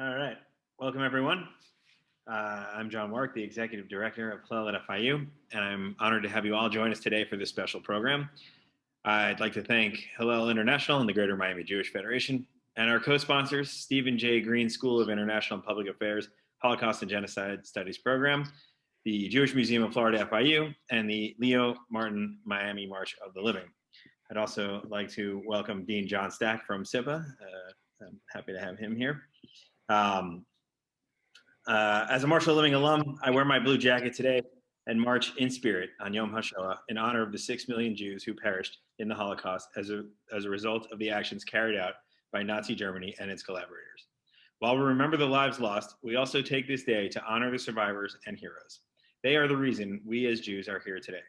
All right. Welcome, everyone. I'm John Warwick, the Executive Director of Hillel-FIU, and I'm honored to have you all join us today for this special program. I'd like to thank Hillel International and the Greater Miami Jewish Federation, and our co-sponsors, Stephen J. Green School of International and Public Affairs Holocaust and Genocide Studies Program, the Jewish Museum of Florida-FIU, and the Leo Martin Miami March of the Living. I'd also like to welcome Dean John Stack from SIPA. I'm happy to have him here. As a March of the Living alum, I wear my blue jacket today and march in spirit on Yom HaShoah in honor of the 6 million Jews who perished in the Holocaust as a result of the actions carried out by Nazi Germany and its collaborators. While we remember the lives lost, we also take this day to honor the survivors and heroes. They are the reason we as Jews are here today.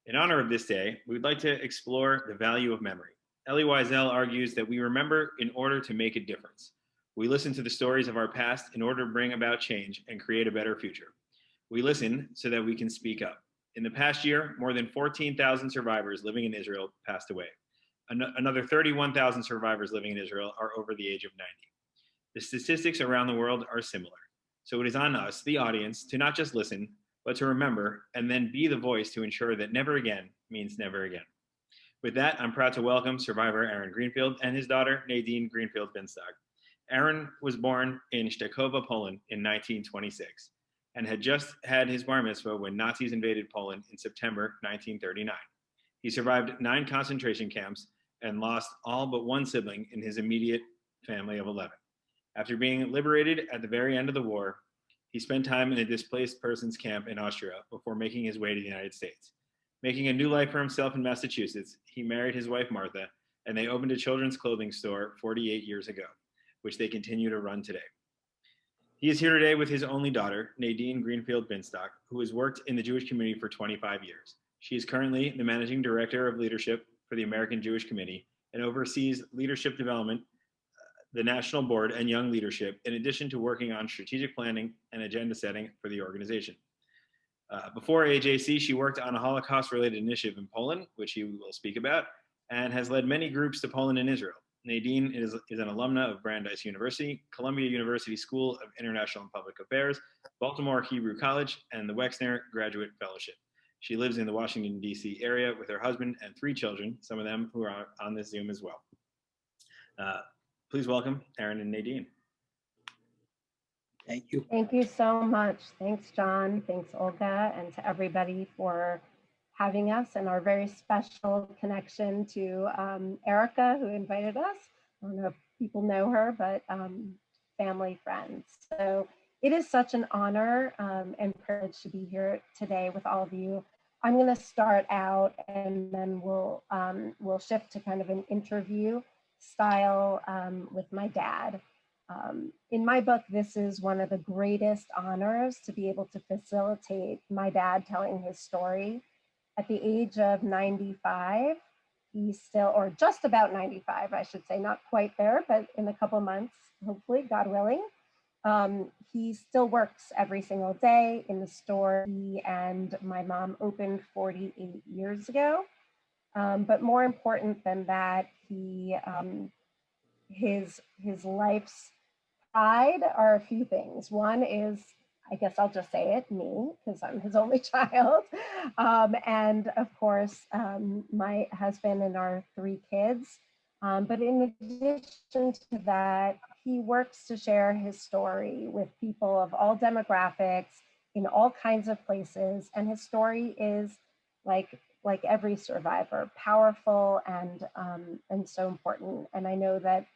In honor of this day, we would like to explore the value of memory. Elie Wiesel argues that we remember in order to make a difference. We listen to the stories of our past in order to bring about change and create a better future. We listen so that we can speak up. In the past year, more than 14,000 survivors living in Israel passed away. Another 31,000 survivors living in Israel are over the age of 90. The statistics around the world are similar. So it is on us, the audience, to not just listen, but to remember and then be the voice to ensure that never again means never again. With that, I'm proud to welcome survivor Aron Greenfield and his daughter, Nadine Greenfield-Binstock. Aron was born in Szczecin, Poland in 1926 and had just had his bar mitzvah when Nazis invaded Poland in September 1939. He survived 9 concentration camps and lost all but one sibling in his immediate family of 11. After being liberated at the very end of the war, he spent time in a displaced persons camp in Austria before making his way to the United States. Making a new life for himself in Massachusetts, he married his wife Martha, and they opened a children's clothing store 48 years ago, which they continue to run today. He is here today with his only daughter, Nadine Greenfield-Binstock, who has worked in the Jewish community for 25 years. She is currently the Managing Director of Leadership for the American Jewish Committee and oversees leadership development, the National Board, and Young Leadership, in addition to working on strategic planning and agenda setting for the organization. Before AJC, she worked on a Holocaust-related initiative in Poland, which he will speak about, and has led many groups to Poland and Israel. Nadine is an alumna of Brandeis University, Columbia University School of International and Public Affairs, Baltimore Hebrew College, and the Wexner Graduate Fellowship. She lives in the Washington, D.C. area with her husband and 3 children, some of them who are on this Zoom as well. Please welcome Aron and Nadine. Thank you. Thank you so much. Thanks, John. Thanks, Olga, and to everybody for having us, and our very special connection to Erica, who invited us. I don't know if people know her, but family friends. So it is such an honor and privilege to be here today with all of you. I'm going to start out, and then we'll shift to kind of an interview style with my dad. In my book, this is one of the greatest honors to be able to facilitate my dad telling his story. At the age of 95, he's still, or just about 95, I should say, not quite there, but in a couple months, hopefully, God willing. He still works every single day in the store he and my mom opened 48 years ago. But more important than that, his life's pride are a few things. One is, I guess I'll just say it, me, because I'm his only child. And of course, my husband and our 3 kids. But in addition to that, he works to share his story with people of all demographics in all kinds of places. And his story is like every survivor, powerful and so important. And I know that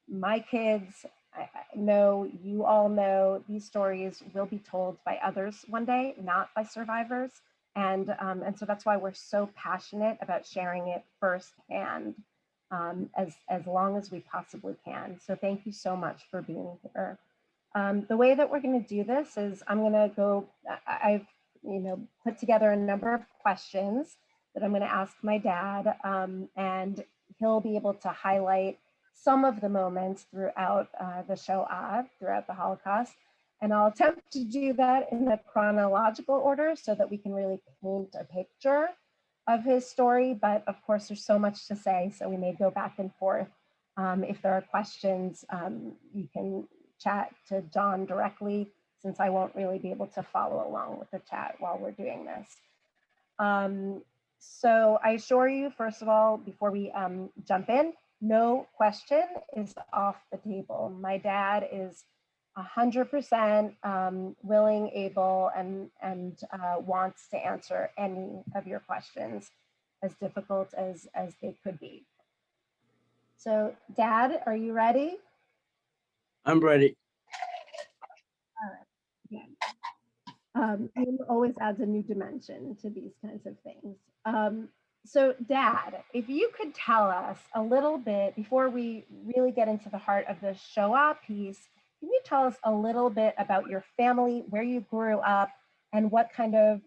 my kids, I know you all know these stories will be told by others one day, not by survivors. And so that's why we're so passionate about sharing it firsthand as long as we possibly can. So thank you so much for being here. The way that we're going to do this is I'm going to go, I've put together a number of questions that I'm going to ask my dad, and he'll be able to highlight some of the moments throughout the Shoah, throughout the Holocaust. And I'll attempt to do that in a chronological order so that we can really paint a picture of his story. But of course, there's so much to say, so we may go back and forth. If there are questions, you can chat to John directly, since I won't really be able to follow along with the chat while we're doing this. So I assure you, first of all, before we jump in, no question is off the table. My dad is 100% willing, able, and wants to answer any of your questions, as difficult as they could be. So, Dad, are you ready? I'm ready. All right. Humor always adds a new dimension to these kinds of things. So, Dad, if you could tell us a little bit, before we really get into the heart of the Shoah piece, can you tell us a little bit about your family, where you grew up, and what kind of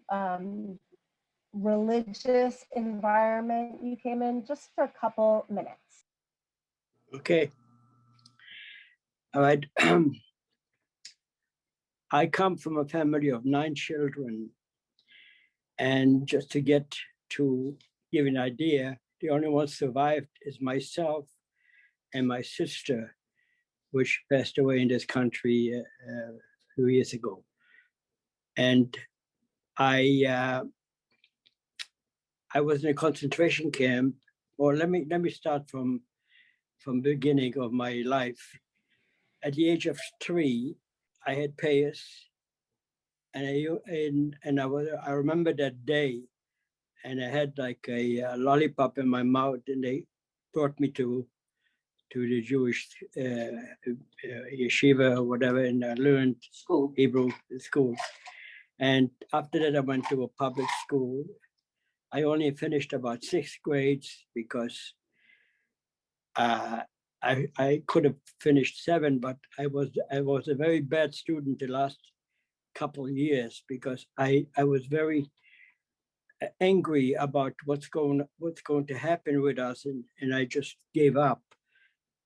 religious environment you came in, just for a couple minutes? Okay. All right. I come from a family of 9 children. And just to give you an idea, the only one survived is myself and my sister, which passed away in this country a few years ago. And I was in a concentration camp. Or let me start from the beginning of my life. At the age of 3, I had payas, and I remember that day, and I had like a lollipop in my mouth, and they brought me to the Jewish yeshiva or whatever, and I learned Hebrew school. And after that, I went to a public school. I only finished about 6 grades because I could have finished 7, but I was a very bad student the last couple of years because I was very angry about what's going to happen with us, and I just gave up.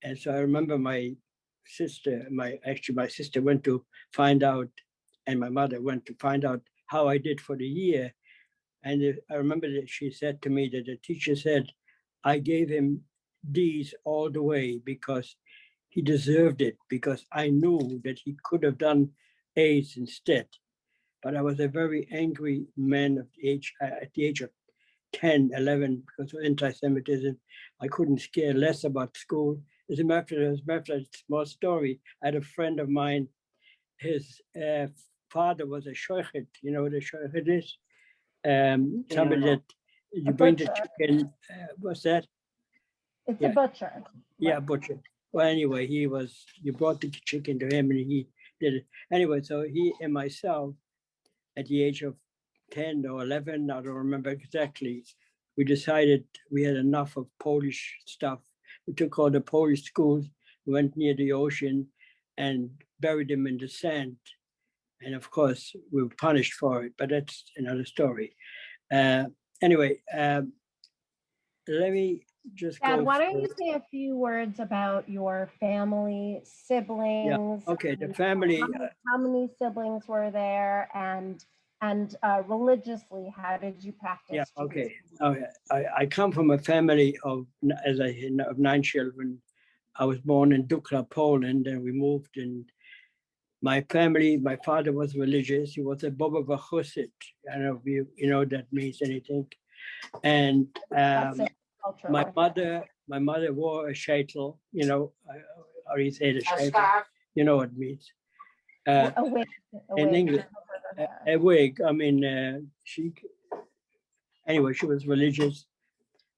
And so I remember my sister went to find out, and my mother went to find out how I did for the year. And I remember that she said to me that the teacher said, I gave him D's all the way because he deserved it, because I knew that he could have done A's instead. But I was a very angry man at the age of 10, 11, because of anti-Semitism. I couldn't care less about school. As a matter of fact, a small story, I had a friend of mine, his father was a shochet. You know what a shochet is? Somebody that you bring the chicken, what's that? It's a butcher. Yeah, butcher. Well, anyway, you brought the chicken to him and he did it. Anyway, so he and myself, at the age of 10 or 11, I don't remember exactly, we decided we had enough of Polish stuff. We took all the Polish schools, went near the ocean and buried them in the sand. And of course, we were punished for it, but that's another story. Anyway, let me just Dad, go. why don't you say a few words about your family, siblings? Yeah. Okay, the family. How many siblings were there, and religiously, how did you practice? Yeah. Okay. Okay. I come from a family of, as I said, of 9 children. I was born in Dukla, Poland, and we moved in. My family, my father was religious. He was a Baba Vachosit. I don't know if you know that means anything. And my mother wore a shaitel, you know, or you say the shaitel, you know what it means. A wig. In English, a wig. I mean, she was religious.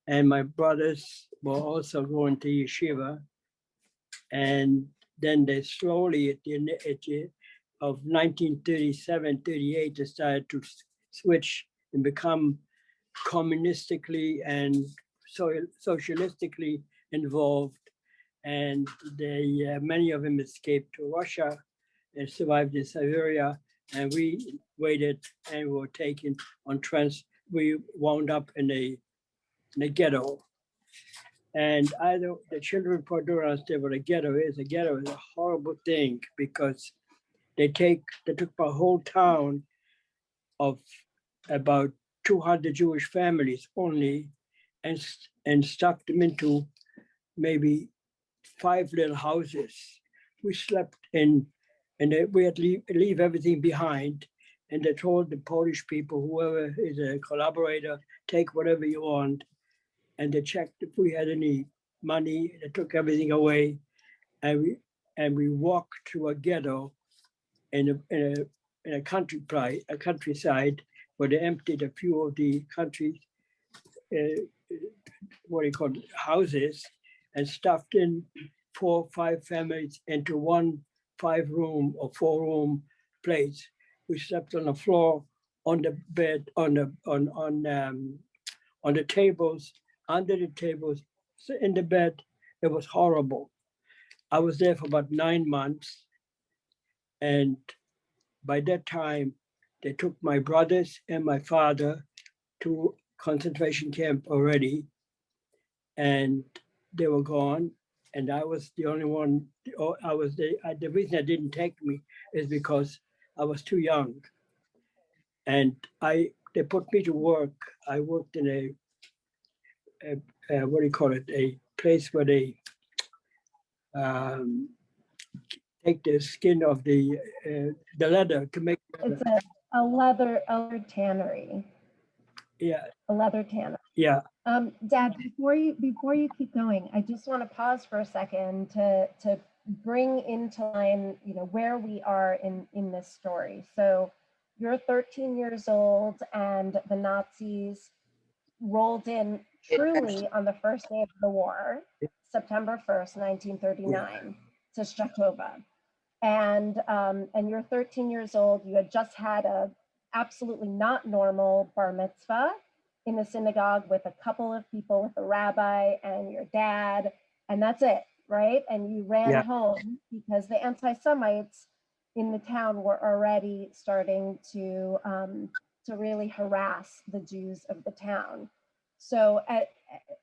And my brothers were also going to yeshiva. And then they slowly, at the of 1937, 38, decided to switch and become communistically and socialistically involved. And they, many of them escaped to Russia and survived in Siberia. And we waited and were taken on we wound up in a ghetto. And the children don't understand what a ghetto is. A ghetto is a horrible thing because they took a whole town of about 200 Jewish families only and stuck them into maybe 5 little houses we slept in, and we had to leave everything behind. And they told the Polish people, whoever is a collaborator, take whatever you want. And they checked if we had any money. They took everything away, and we walked to a ghetto in a countryside where they emptied a few of the country's what do you call it, houses, and stuffed in 4 or 5 families into one 5-room or 4-room place. We slept on the floor, on the bed, on the tables, under the tables, in the bed. It was horrible. I was there for about 9 months, and by that time, they took my brothers and my father to concentration camp already, and they were gone. And I was the only one. The reason they didn't take me is because I was too young, and they put me to work. I worked in a what do you call it? A place where they take the skin of the leather to make. It's a leather tannery. Yeah. A leather tanner. Yeah. Dad, before you keep going, I just want to pause for a second to bring into line, where we are in this story. So you're 13 years old, and the Nazis rolled in truly on the first day of the war, September 1st, 1939, to Stratova. And you're 13 years old. You had just had a absolutely not normal bar mitzvah in the synagogue with a couple of people, with a rabbi and your dad, and that's it, right? And you ran home because the anti-Semites in the town were already starting to really harass the Jews of the town. So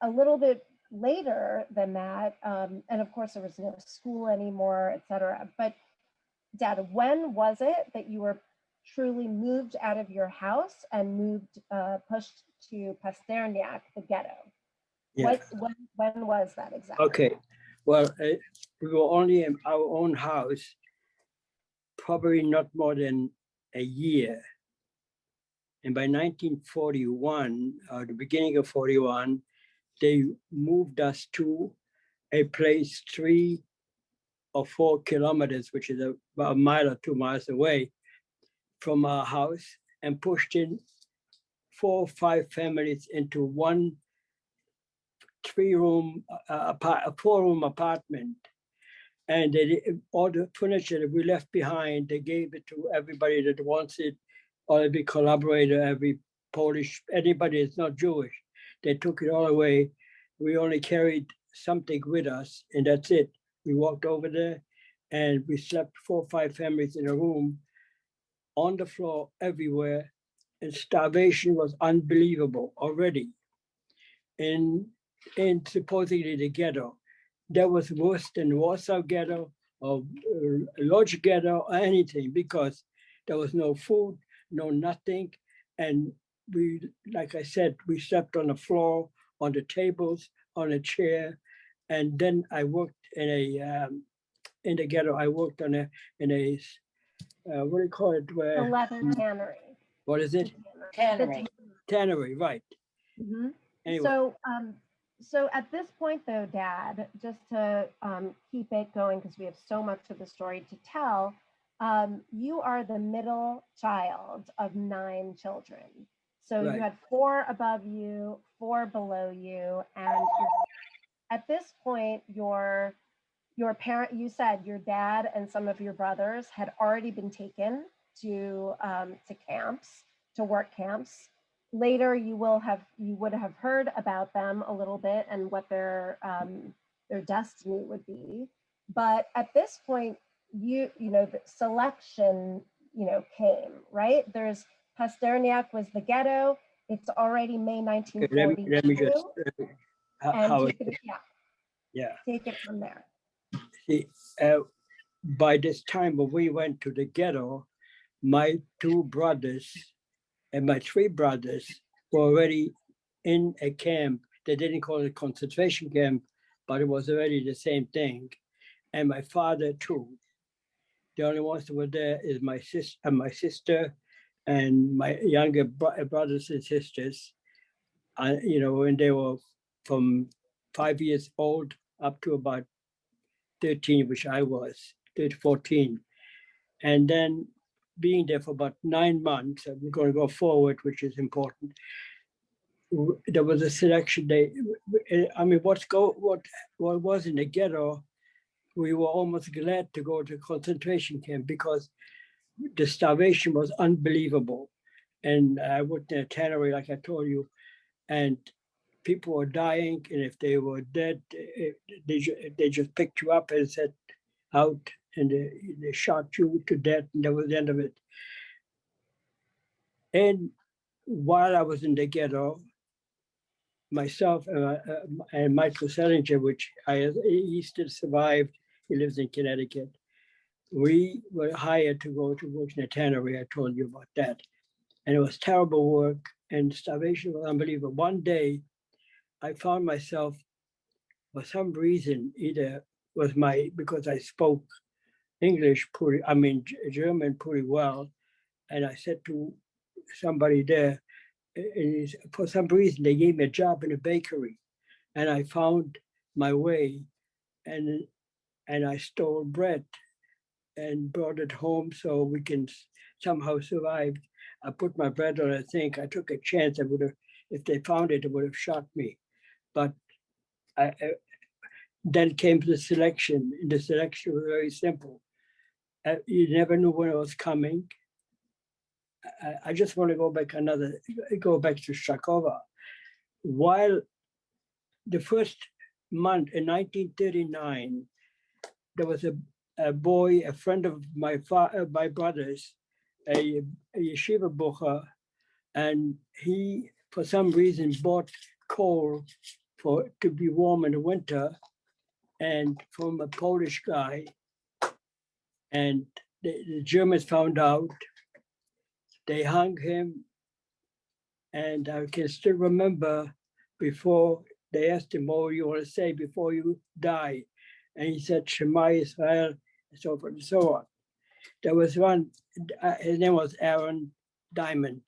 a little bit later than that, and of course there was no school anymore, etc. But Dad, when was it that you were truly moved out of your house and pushed to Pasterniak, the ghetto? Yeah. When was that exactly? Okay. Well, we were only in our own house, probably not more than a year. And by 1941, the beginning of 41, they moved us to a place 3 or 4 kilometers, which is about a mile or 2 miles away from our house, and pushed in 4 or 5 families into one 4-room apartment. And all the furniture that we left behind, they gave it to everybody that wants it, or every collaborator, every Polish, anybody that's not Jewish. They took it all away. We only carried something with us, and that's it. We walked over there, and we slept 4 or 5 families in a room, on the floor, everywhere, and starvation was unbelievable already. In supposedly the ghetto, that was worse than Warsaw ghetto or Lodz ghetto or anything, because there was no food, no nothing. And we, like I said, we slept on the floor, on the tables, on a chair. And then I worked in the ghetto. I worked in a what do you call it? The leather tannery. What is it? Tannery. Tannery, right. Mm-hmm. Anyway. So at this point, though, Dad, just to keep it going, because we have so much of the story to tell, you are the middle child of 9 children. So Right. You had 4 above you, 4 below you, and at this point, your parent, you said your dad and some of your brothers had already been taken to camps, to work camps. Later, you would have heard about them a little bit and what their destiny would be. But at this point, the selection came, right? There's Pasterniak was the ghetto. It's already May 1942. Let me just take it from there. See, by this time when we went to the ghetto, my 2 brothers and my 3 brothers were already in a camp. They didn't call it concentration camp, but it was already the same thing. and my father too. The only ones that were there is my sister, and my younger brothers and sisters. And they were from 5 years old up to about 13, which I was, 14. And then being there for about 9 months, I'm going to go forward, which is important. There was a selection day. I mean, what was in the ghetto, we were almost glad to go to concentration camp because the starvation was unbelievable. And I worked in a tannery, like I told you, and people were dying. And if they were dead, they just picked you up and set out, and they shot you to death, and that was the end of it. And while I was in the ghetto, myself and Michael Selinger, he still survived. He lives in Connecticut. We were hired to go to work in a tannery. I told you about that. And it was terrible work, and starvation was unbelievable. One day, I found myself, for some reason, either was because I spoke English German pretty well, and I said to somebody there, for some reason, they gave me a job in a bakery, and I found my way, and I stole bread and brought it home so we can somehow survive. I put my bread on a thing. I took a chance. I would have, if they found it, it would have shot me. But then came the selection. And the selection was very simple. You never knew when it was coming. I just want to go back to Shakova. While the first month in 1939, there was a boy, a friend of my brother's, a yeshiva bocher, and he, for some reason, bought coal to be warm in the winter, and from a Polish guy. And the Germans found out. They hung him, and I can still remember before they asked him, what you want to say before you die? And he said, Shema Israel, and so forth and so on. There was one, his name was Aron, Diamant,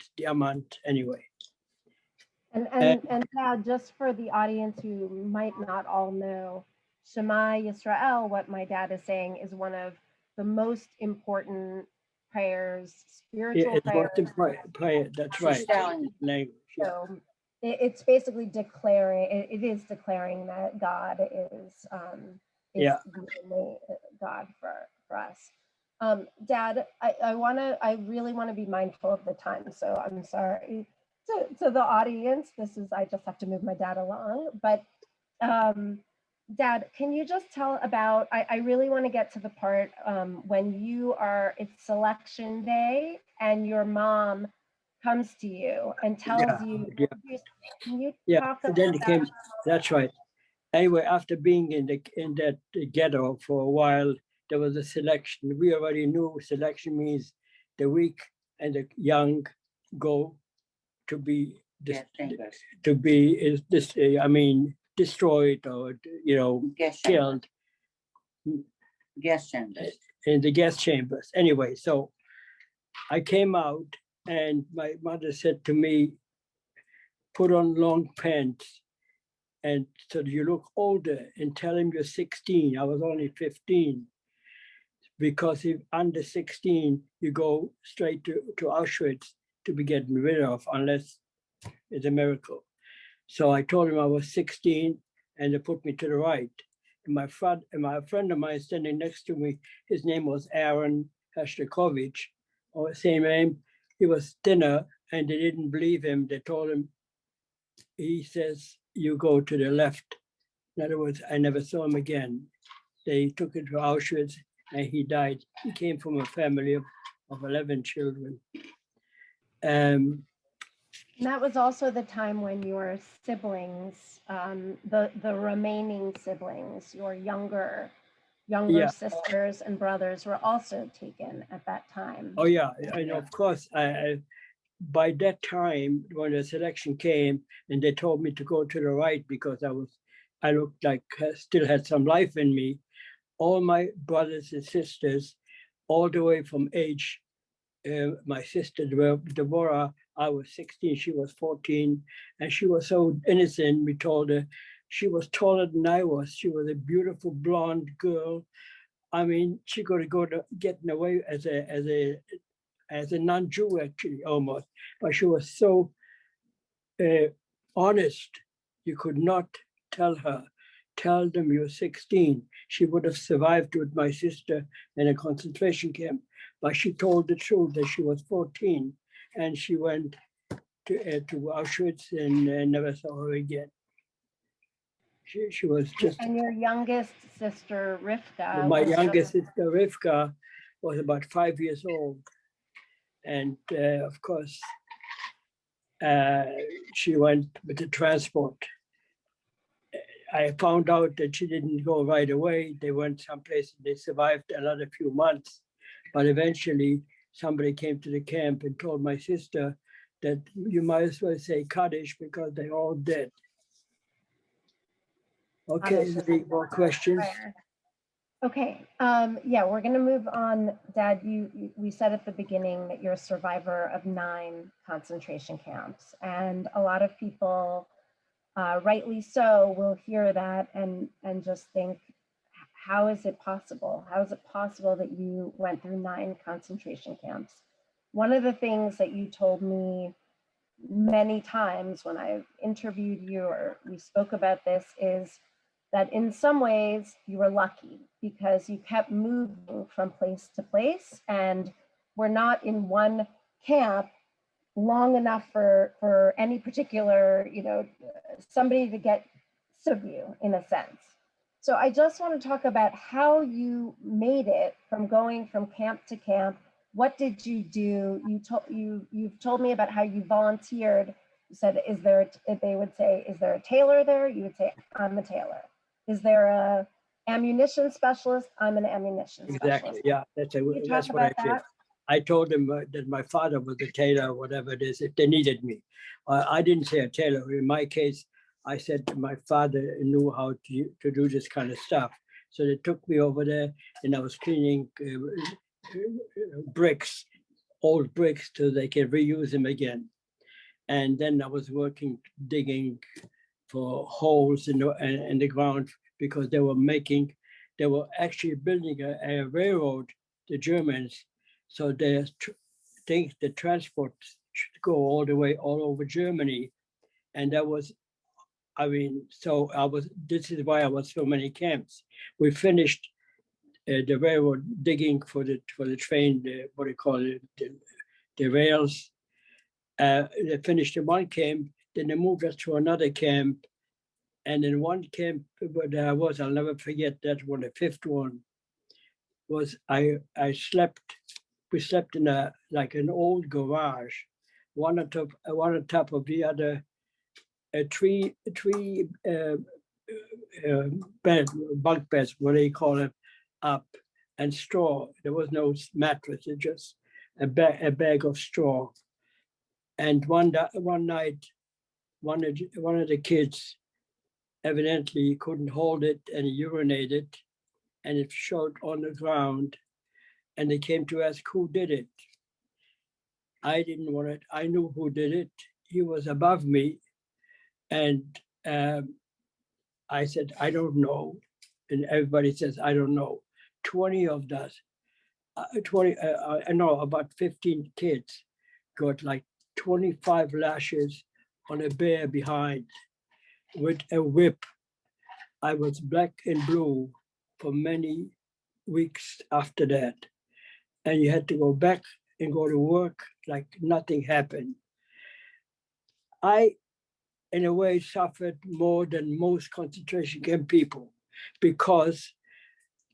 anyway. And now, just for the audience who might not all know, Shema Yisrael, what my dad is saying, is one of the most important prayers, spiritual prayer. That's right. Language, yeah. So it's basically declaring. It is declaring that God is the only God for us. Dad, I really want to be mindful of the time, so I'm sorry to the audience. I just have to move my dad along, but. Dad, can you just tell about, I really want to get to the part when it's selection day and your mom comes to you and tells you, can you talk about that? That's right. Anyway, after being in that ghetto for a while, there was a selection. We already knew selection means the weak and the young go to be destroyed or killed. Gas chambers. In the gas chambers. Anyway, so I came out, and my mother said to me, put on long pants, and so you look older, and tell him you're 16. I was only 15. Because if under 16, you go straight to Auschwitz to be getting rid of, unless it's a miracle. So I told him I was 16, and they put me to the right. And my friend of mine standing next to me, his name was Aron Hashtakovich, or same name. He was thinner, and they didn't believe him. They told him, he says, you go to the left. In other words, I never saw him again. They took him to Auschwitz, and he died. He came from a family of 11 children. And that was also the time when your siblings, the remaining siblings, your younger sisters and brothers were also taken at that time. Oh yeah, and of course, by that time, when the selection came and they told me to go to the right because I looked like I still had some life in me, all my brothers and sisters, all the way from age, my sister Deborah, I was 16, she was 14, and she was so innocent. We told her she was taller than I was. She was a beautiful blonde girl. I mean, she could go to getting away as a non-Jew, actually, almost. But she was so honest. You could not tell them you're 16. She would have survived with my sister in a concentration camp. But she told the truth that she was 14, and she went to Auschwitz and never saw her again. She was just. And your youngest sister, Rivka. My youngest sister, Rivka, was about 5 years old. And of course, she went with the transport. I found out that she didn't go right away. They went someplace, they survived another few months. But eventually, somebody came to the camp and told my sister that you might as well say Kaddish because they're all dead. Okay, any more questions? Okay, yeah, we're gonna move on. Dad, we said at the beginning that you're a survivor of 9 concentration camps, and a lot of people, rightly so, will hear that and just think, how is it possible? How is it possible that you went through 9 concentration camps? One of the things that you told me many times when I've interviewed you or we spoke about this is that in some ways you were lucky because you kept moving from place to place and were not in one camp long enough for any particular, somebody to get sick of you in a sense. So I just want to talk about how you made it from going from camp to camp. What did you do? You've told me about how you volunteered. You said, they would say, is there a tailor there? You would say, I'm a tailor. Is there a ammunition specialist? I'm an ammunition specialist. Exactly, yeah, that's what I did. I told them that my father was a tailor, whatever it is, if they needed me. I didn't say a tailor. In my case, I said my father knew how to do this kind of stuff. So they took me over there and I was cleaning bricks, old bricks, so they can reuse them again. And then I was digging for holes in the ground because they were actually building a railroad, the Germans. So they think the transport should go all over Germany. And that was, this is why I was so many camps. We finished the railroad digging for the train, what do you call it, the rails. They finished in one camp, then they moved us to another camp. And in one camp where I was, I'll never forget that one, the 5th one, was we slept in an old garage, one on top of the other, three bunk beds, what they call it, up, and straw. There was no mattress, it just a bag of straw. And one night, one of the kids evidently couldn't hold it and he urinated, and it showed on the ground. And they came to ask who did it. I didn't want it. I knew who did it. He was above me. And I said, I don't know. And everybody says, I don't know. 20 of us, about 15 kids got like 25 lashes on a bear behind with a whip. I was black and blue for many weeks after that. And you had to go back and go to work like nothing happened. I, in a way, suffered more than most concentration camp people because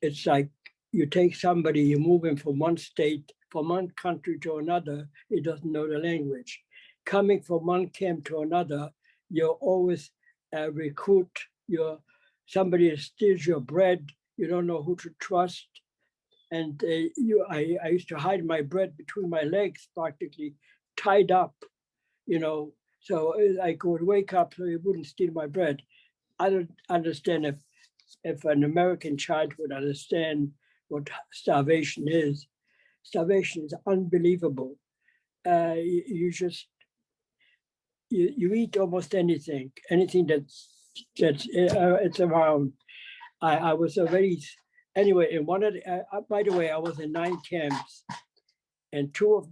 it's like you take somebody, you move him from one state, from one country to another, he doesn't know the language. Coming from one camp to another, you're always a recruit, somebody steals your bread, you don't know who to trust. And I used to hide my bread between my legs, practically tied up, so I could wake up so he wouldn't steal my bread. I don't understand if if an American child would understand what starvation is unbelievable. You just, you eat almost anything that's it's around. I was already, anyway, in one of the, by the way, I was in 9 camps, and two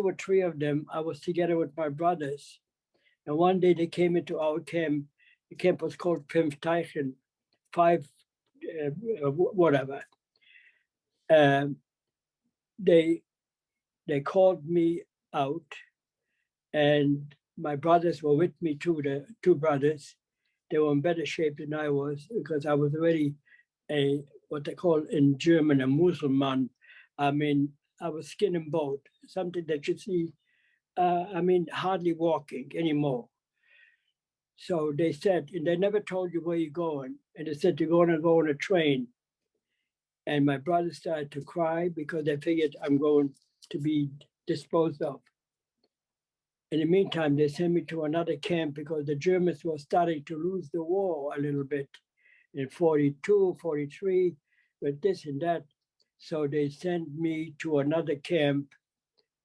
or three of them, I was together with my brothers. And one day they came into our camp. The camp was called Pinstock, 5, whatever. They called me out, and my brothers were with me too, the 2 brothers. They were in better shape than I was because I was already what they call in German, a Musulman. I mean, I was skin and bone, something that you see, hardly walking anymore. So they said, and they never told you where you're going. And they said, you're going to go on a train. And my brother started to cry because they figured I'm going to be disposed of. In the meantime, they sent me to another camp because the Germans were starting to lose the war a little bit in 42, 43, with this and that. So they sent me to another camp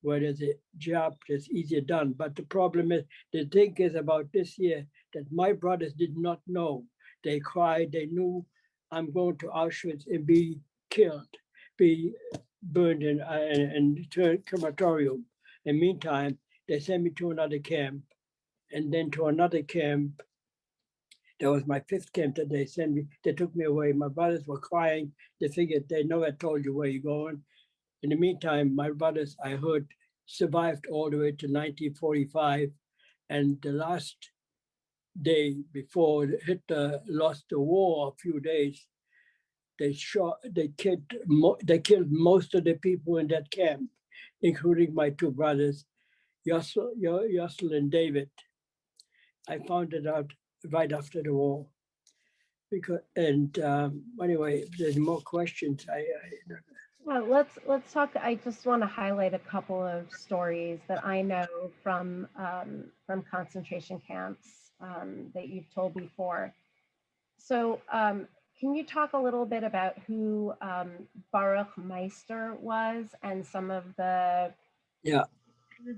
where there's a job that's easier done. But the problem is, the thing is about this year that my brothers did not know. They cried, they knew I'm going to Auschwitz and be killed, be burned in crematorium. In the meantime, they sent me to another camp, and then to another camp. That was my 5th camp that they sent me. They took me away. My brothers were crying. They figured they never told you where you're going. In the meantime, my brothers, I heard, survived all the way to 1945. And the last day before Hitler lost the war, a few days, they killed most of the people in that camp, including my 2 brothers, Yossel and David. I found it out right after the war. Anyway, if there's more questions, Well, let's talk. I just want to highlight a couple of stories that I know from concentration camps that you've told before. So, can you talk a little bit about who Baruch Meister was and some of the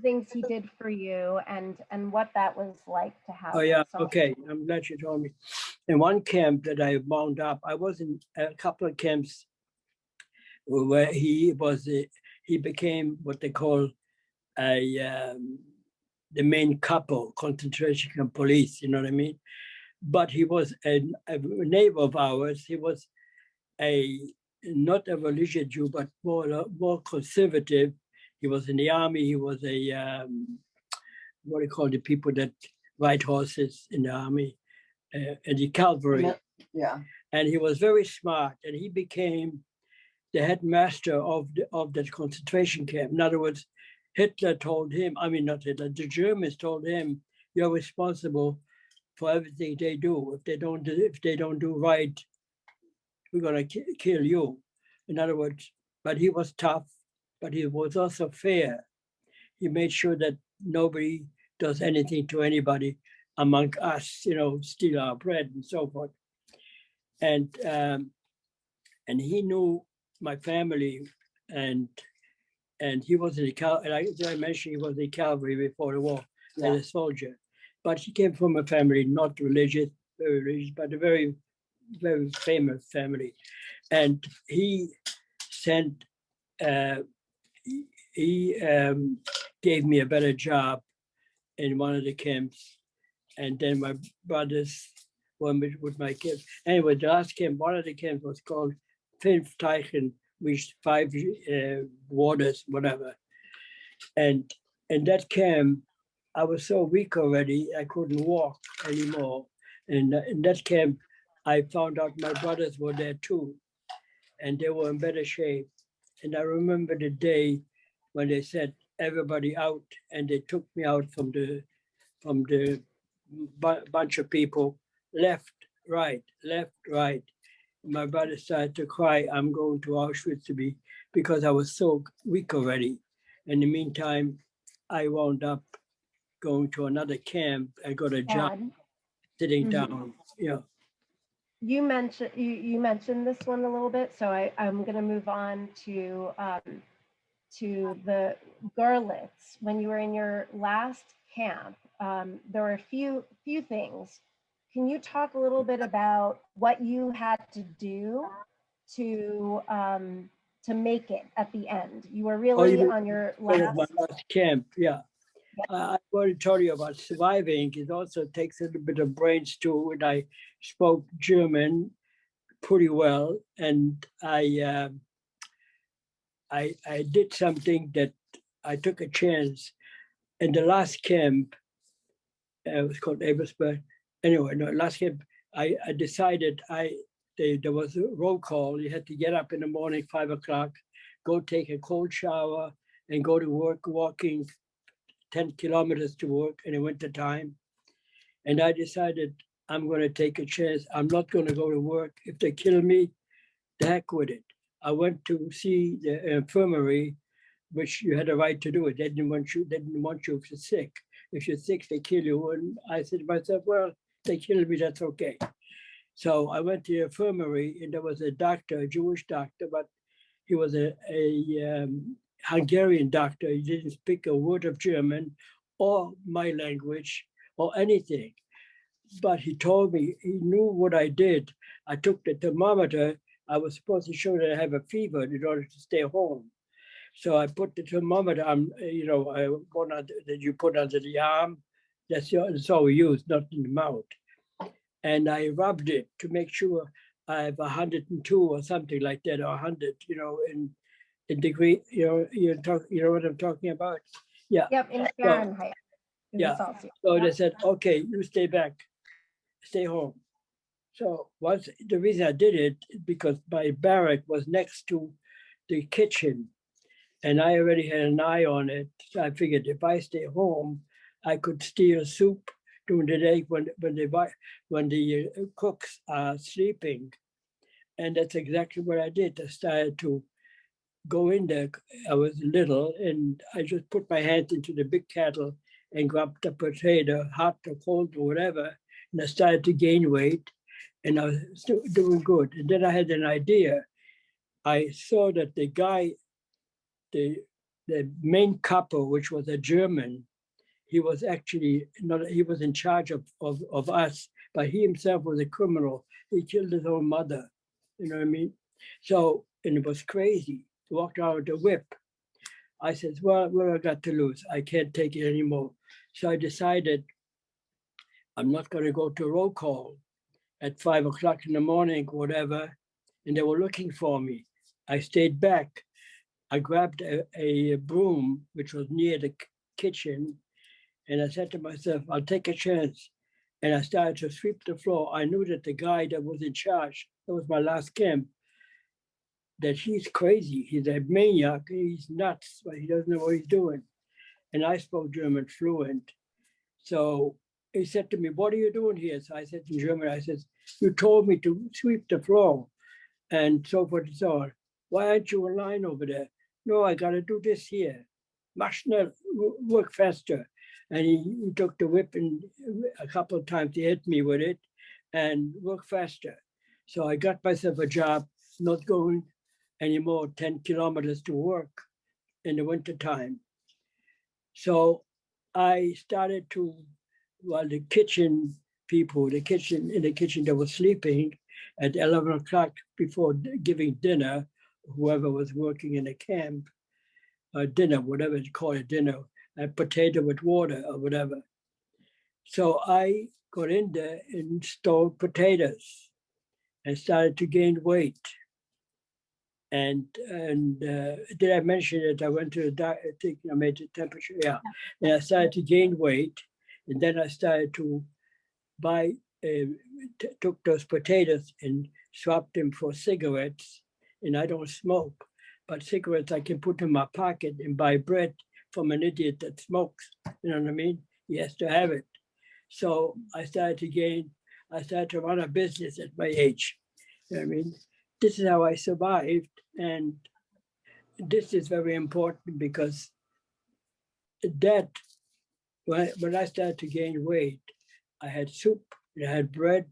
things he did for you and what that was like to have? Oh yeah, okay. I'm glad you told me. In one camp that I wound up, I was in a couple of camps where he became what they call the main capo, concentration camp police, you know what I mean? But he was a neighbor of ours. He was not a religious Jew, but more conservative. He was in the army. He was what do you call the people that ride horses in the army, and the cavalry. Yeah. And he was very smart, and he became the headmaster of that concentration camp. In other words, Hitler told him, not Hitler, the Germans told him, you're responsible for everything they do. If they don't do right, we're gonna kill you. In other words, but he was tough, but he was also fair. He made sure that nobody does anything to anybody among us, steal our bread and so forth. And he knew my family, and he was in the cavalry. Like I mentioned, he was in the cavalry before the war as a soldier. But he came from a family not religious, very religious, but a very, very famous family. And he sent. He gave me a better job in one of the camps, and then my brothers were with my kids. Anyway, the last camp, one of the camps was called Pinstock, which 5 waters, whatever. And in that camp, I was so weak already, I couldn't walk anymore. And in that camp, I found out my brothers were there too, and they were in better shape. And I remember the day when they said everybody out, and they took me out from the bunch of people, left, right. My brother started to cry, I'm going to Auschwitz because I was so weak already. In the meantime, I wound up going to another camp. I got a job sitting down. Yeah. you mentioned this one a little bit, so I'm going to move on to the Görlitz. When you were in your last camp, there were a few things. Can you talk a little bit about what you had to do to make it at the end? You were Oh, really you on your mean my last. last camp, yeah. Yeah. I want to tell you about surviving. It also takes a little bit of brains too. And I spoke German pretty well, and I did something that I took a chance. In the last camp, it was called Ebersberg. Anyway, no, last camp, I decided there was a roll call. You had to get up in the morning, 5 o'clock, go take a cold shower, and go to work, walking 10 kilometers to work in the winter time. And I decided I'm going to take a chance. I'm not going to go to work. If they kill me, the heck with it. I went to see the infirmary, which you had a right to do it. They didn't want you if you're sick. If you're sick, they kill you. And I said to myself, well, they kill me, that's okay. So I went to the infirmary, and there was a doctor, a Jewish doctor, but he was a Hungarian doctor. He didn't speak a word of German or my language or anything. But he told me, he knew what I did. I took the thermometer. I was supposed to show that I have a fever in order to stay home. So I put the thermometer on, one that you put under the arm. That's all we use, not in the mouth. And I rubbed it to make sure I have 102 or something like that, or 100, in degree, you know what I'm talking about? Yeah. Yep, in Fahrenheit. Yeah. Celsius. So they said, okay, you stay back, stay home. So the reason I did it is because my barrack was next to the kitchen, and I already had an eye on it. So I figured if I stay home, I could steal soup during the day when the cooks are sleeping. And that's exactly what I did. I started to go in there. I was little, and I just put my hands into the big kettle and grabbed the potato, hot or cold or whatever, and I started to gain weight, and I was still doing good. And then I had an idea. I saw that the guy, the main couple, which was a German, he was actually not, he was in charge of us, but he himself was a criminal. He killed his own mother, you know what I mean? So, and it was crazy. He walked around with a whip. I said, well, what I got to lose? I can't take it anymore. So I decided I'm not going to go to roll call at 5 o'clock in the morning, whatever. And they were looking for me. I stayed back. I grabbed a broom, which was near the kitchen. And I said to myself, I'll take a chance. And I started to sweep the floor. I knew that the guy that was in charge, that was my last camp, that he's crazy. He's a maniac. He's nuts, but he doesn't know what he's doing. And I spoke German fluent. So he said to me, what are you doing here? So I said in German, I said, you told me to sweep the floor and so forth and so on. Why aren't you in line over there? No, I got to do this here. Mach schnell, work faster. And he took the whip, and a couple of times he hit me with it, and work faster. So I got myself a job, not going anymore 10 kilometers to work in the wintertime. So I started to, while the kitchen people, in the kitchen, they were sleeping at 11 o'clock before giving dinner, whoever was working in the camp, dinner, whatever you call it, dinner, a potato with water or whatever. So I got in there and stole potatoes and started to gain weight. And did I mention that I went to the doctor, I think I made the temperature, yeah. And I started to gain weight. And then I started to buy, took those potatoes and swapped them for cigarettes. And I don't smoke, but cigarettes I can put in my pocket and buy bread from an idiot that smokes. You know what I mean? He has to have it. So I started to run a business at my age. You know what I mean? This is how I survived. And this is very important because that, when I started to gain weight, I had soup, and I had bread,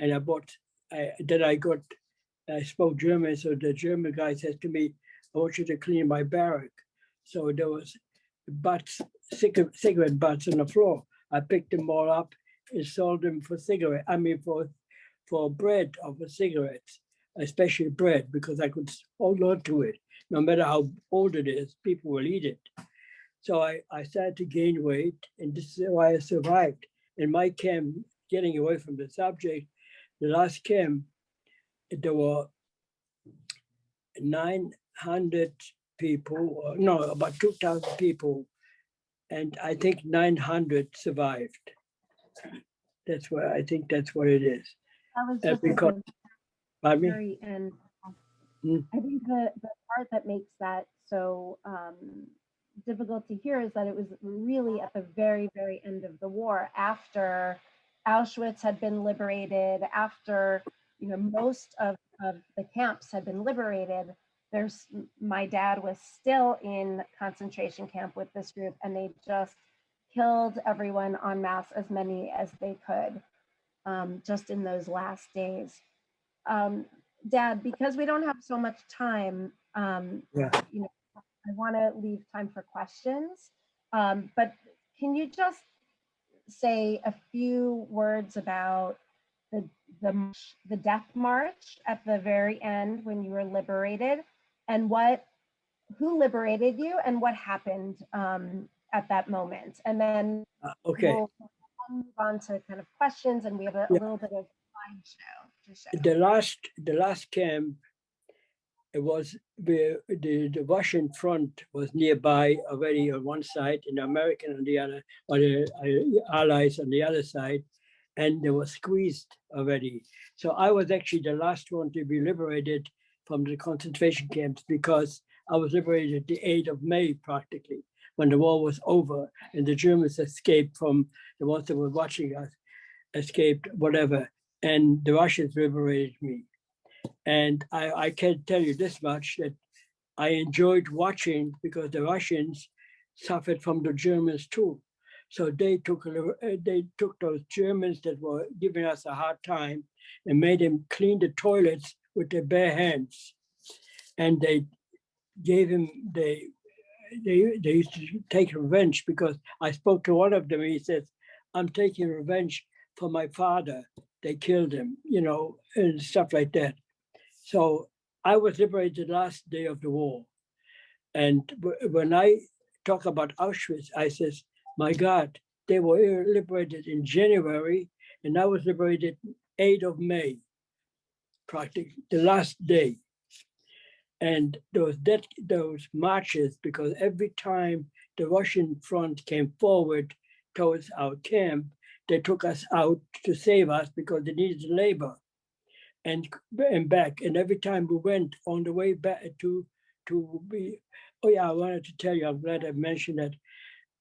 and I bought I spoke German, so the German guy said to me, I want you to clean my barrack. So there was butts, cigarette butts on the floor. I picked them all up and sold them for for bread or for cigarettes, especially bread, because I could hold on to it. No matter how old it is, people will eat it. So I started to gain weight, and this is why I survived. In my camp, getting away from the subject, the last camp, there were 900 people, no, about 2,000 people, and I think 900 survived. That's what I think. That's what it is. That was just Because, at pardon the me? very end. Mm. I think the part that makes that so difficult to hear is that it was really at the very, very end of the war, after Auschwitz had been liberated, after most of the camps had been liberated. My dad was still in concentration camp with this group, and they just killed everyone en masse, as many as they could, just in those last days. Dad, because we don't have so much time, Yeah. I want to leave time for questions. But can you just say a few words about the death march at the very end when you were liberated, and who liberated you and what happened at that moment? And then Okay. we'll move on to kind of questions, and we have a Yeah. little bit of slideshow to show. The last camp, it was the Russian front was nearby already on one side, and the American on the other, or the Allies on the other side, and they were squeezed already. So I was actually the last one to be liberated from the concentration camps, because I was liberated the 8th of May practically, when the war was over and the Germans escaped from the ones that were watching us, escaped, whatever, and the Russians liberated me. And I can tell you this much, that I enjoyed watching, because the Russians suffered from the Germans too. So they took those Germans that were giving us a hard time and made them clean the toilets with their bare hands. And they gave him, they used to take revenge, because I spoke to one of them, and he says, I'm taking revenge for my father. They killed him, and stuff like that. So I was liberated the last day of the war. And when I talk about Auschwitz, I says, my God, they were liberated in January, and I was liberated 8th of May, practically the last day. And those marches, because every time the Russian front came forward towards our camp, they took us out to save us, because they needed labor. And back, and every time we went on the way back to be, oh yeah, I wanted to tell you, I'm glad I mentioned that.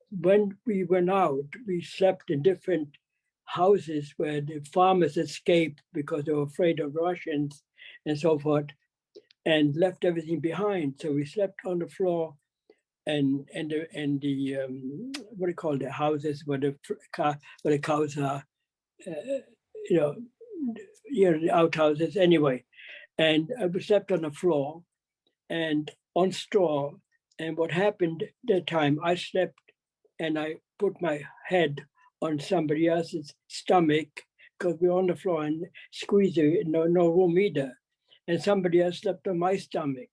When we went out, we slept in different houses where the farmers escaped because they were afraid of Russians and so forth, and left everything behind. So we slept on the floor, and the what do you call the houses where the cows are, the outhouses anyway. And we slept on the floor and on straw. And what happened that time, I slept and I put my head on somebody else's stomach, because we were on the floor, and squeezed it, no room either. And somebody else slept on my stomach.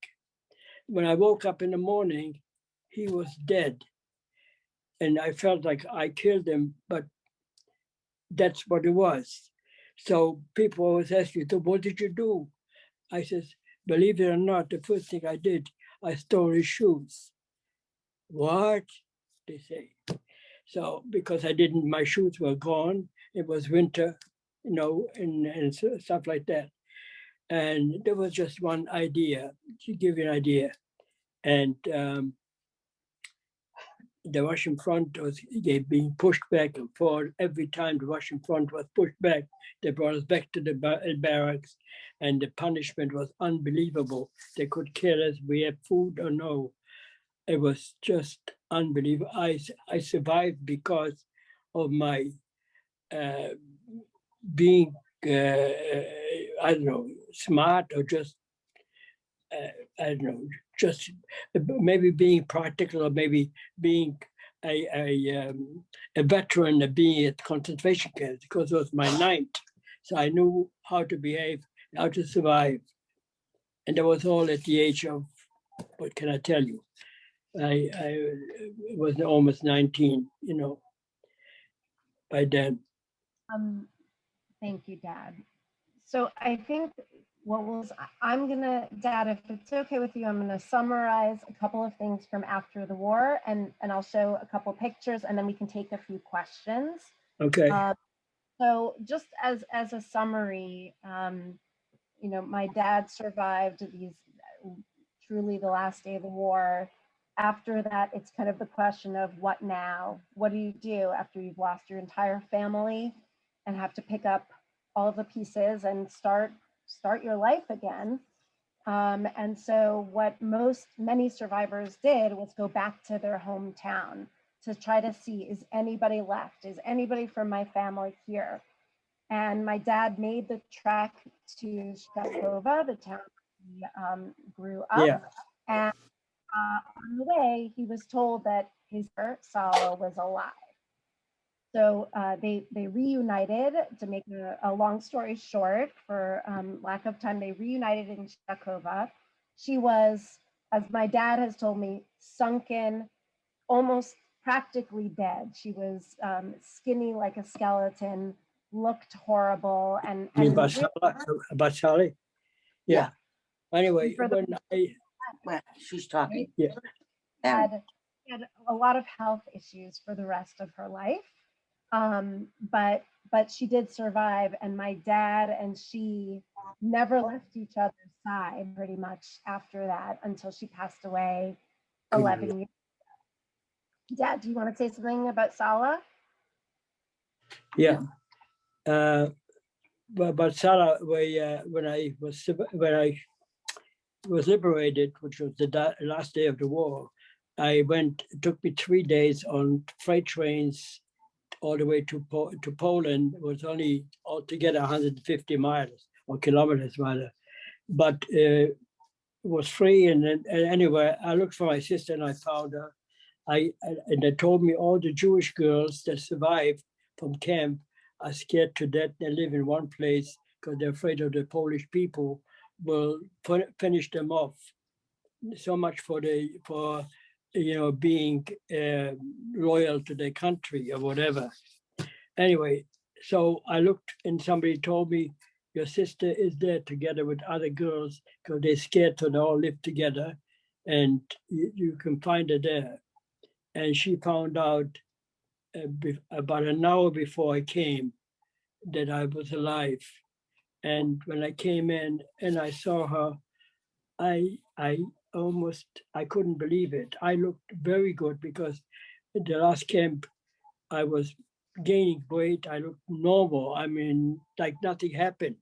When I woke up in the morning, he was dead. And I felt like I killed him, but that's what it was. So people always ask you, so what did you do? I says, believe it or not, the first thing I did, I stole his shoes. What? They say. So because my shoes were gone, it was winter, and stuff like that. And there was just one idea, to give you an idea. And the Russian front was being pushed back and forth. Every time the Russian front was pushed back, they brought us back to the barracks, and the punishment was unbelievable. They could kill us, we had food or no. It was just unbelievable. I survived because of my being, I don't know, smart or just, I don't know, just maybe being practical or maybe being a veteran of being at concentration camps because it was my ninth. So I knew how to behave, how to survive. And that was all at the age of, what can I tell you? I was almost 19, by then. Thank you, Dad. So I think I'm gonna, Dad, if it's okay with you, I'm gonna summarize a couple of things from after the war, and I'll show a couple pictures, and then we can take a few questions. Okay. So just as a summary, my dad survived truly the last day of the war. After that, it's kind of the question of what now? What do you do after you've lost your entire family and have to pick up all of the pieces and start your life again? And so what many survivors did was go back to their hometown to try to see, is anybody left? Is anybody from my family here? And my dad made the trek to Shakova, the town he grew up. Yeah. And on the way, he was told that his sister, Sala, was alive. So they reunited. To make a long story short, for lack of time, they reunited in Shakova. She was, as my dad has told me, sunken, almost practically dead. She was skinny like a skeleton, looked horrible, and Basali? Yeah. Anyway, when Well, she's talking. Yeah. had a lot of health issues for the rest of her life. But she did survive, and my dad and she never left each other's side pretty much after that until she passed away 11 years ago. Dad, do you want to say something about Sala? Yeah. But Sala, when I was liberated, which was the last day of the war, it took me 3 days on freight trains all the way to Poland. It was only altogether 150 miles or kilometers rather, but it was free. And anyway, I looked for my sister and I found her. And they told me all the Jewish girls that survived from camp are scared to death. They live in one place because they're afraid of the Polish people will finish them off. So much for being loyal to their country or whatever. Anyway, so I looked and somebody told me, your sister is there together with other girls because they're scared, so they all live together, and you can find her there. And she found out about an hour before I came that I was alive. And when I came in and I saw her, I couldn't believe it. I looked very good because at the last camp, I was gaining weight. I looked normal. I mean, like nothing happened.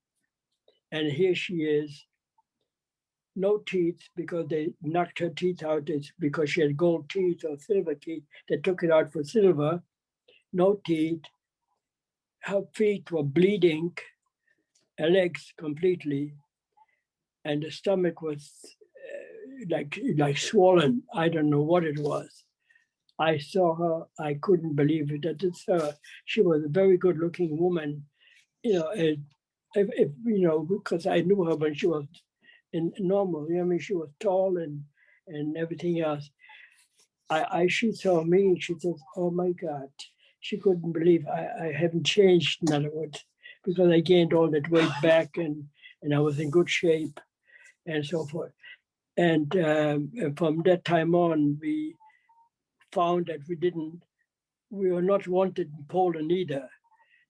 And here she is, no teeth because they knocked her teeth out. It's because she had gold teeth or silver teeth. They took it out for silver. No teeth. Her feet were bleeding, her legs completely, and the stomach was like swollen. I don't know what it was. I saw her. I couldn't believe it. That it's her. She was a very good-looking woman, because I knew her when she was normal. I mean, she was tall and everything else. She saw me and she says, "Oh my God." She couldn't believe I haven't changed, in other words, because I gained all that weight back and I was in good shape and so forth. And from that time on, we found that we were not wanted in Poland either.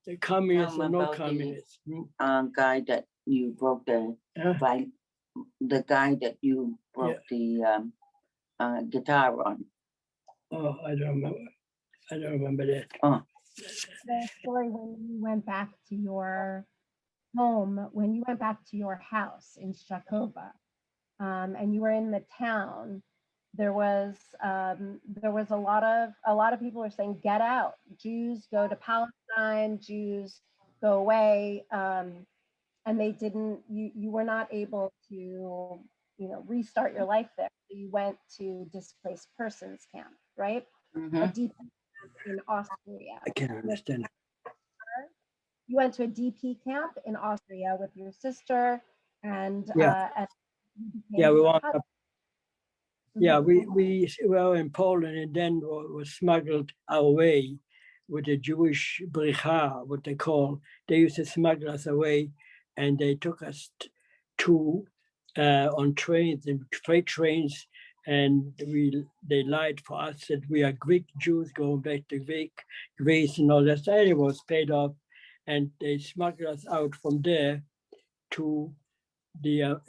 The communists or no communists. Guy that you broke the guy that you broke the guitar on. Oh, I don't remember that. Oh. The story when you went back to your home, when you went back to your house in Shakova, and you were in the town, there was a lot of people were saying, "Get out! Jews go to Palestine. Jews go away." and they didn't, you were not able to, restart your life there. So you went to displaced persons camp, right? A Mhm. DP camp in Austria. I can't understand. You went to a DP camp in Austria with your sister, and Yeah, and yeah, we want. Yeah, Mhm. we were in Poland and then was smuggled our way with the Jewish bricha, what they call. They used to smuggle us away, and they took us to on trains and freight trains, and they lied for us that we are Greek Jews going back to Greece and all that. And it was paid off, and they smuggled us out from there to the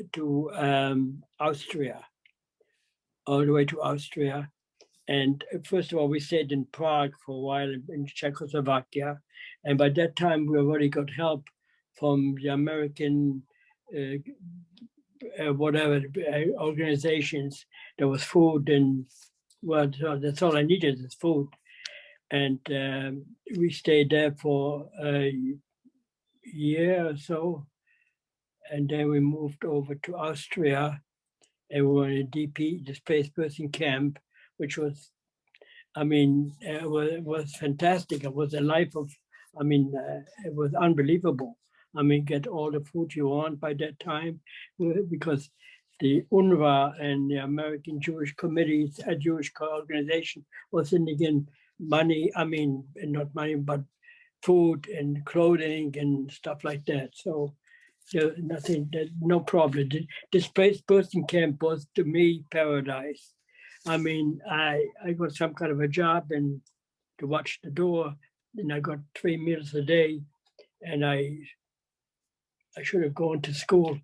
Austria, all the way to Austria. And first of all, we stayed in Prague for a while in Czechoslovakia. And by that time, we already got help from the American, organizations. There was food, and well, so that's all I needed is food. And we stayed there for a year or so. And then we moved over to Austria, and we were in a DP, displaced person camp, which was, it was fantastic. It was a life of, it was unbelievable. Get all the food you want by that time, because the UNRWA and the American Jewish Committees, a Jewish organization, was sending in money. Not money, but food and clothing and stuff like that. So no problem. The displaced person camp was to me paradise. I got some kind of a job and to watch the door, and I got 3 meals a day, and I should have gone to school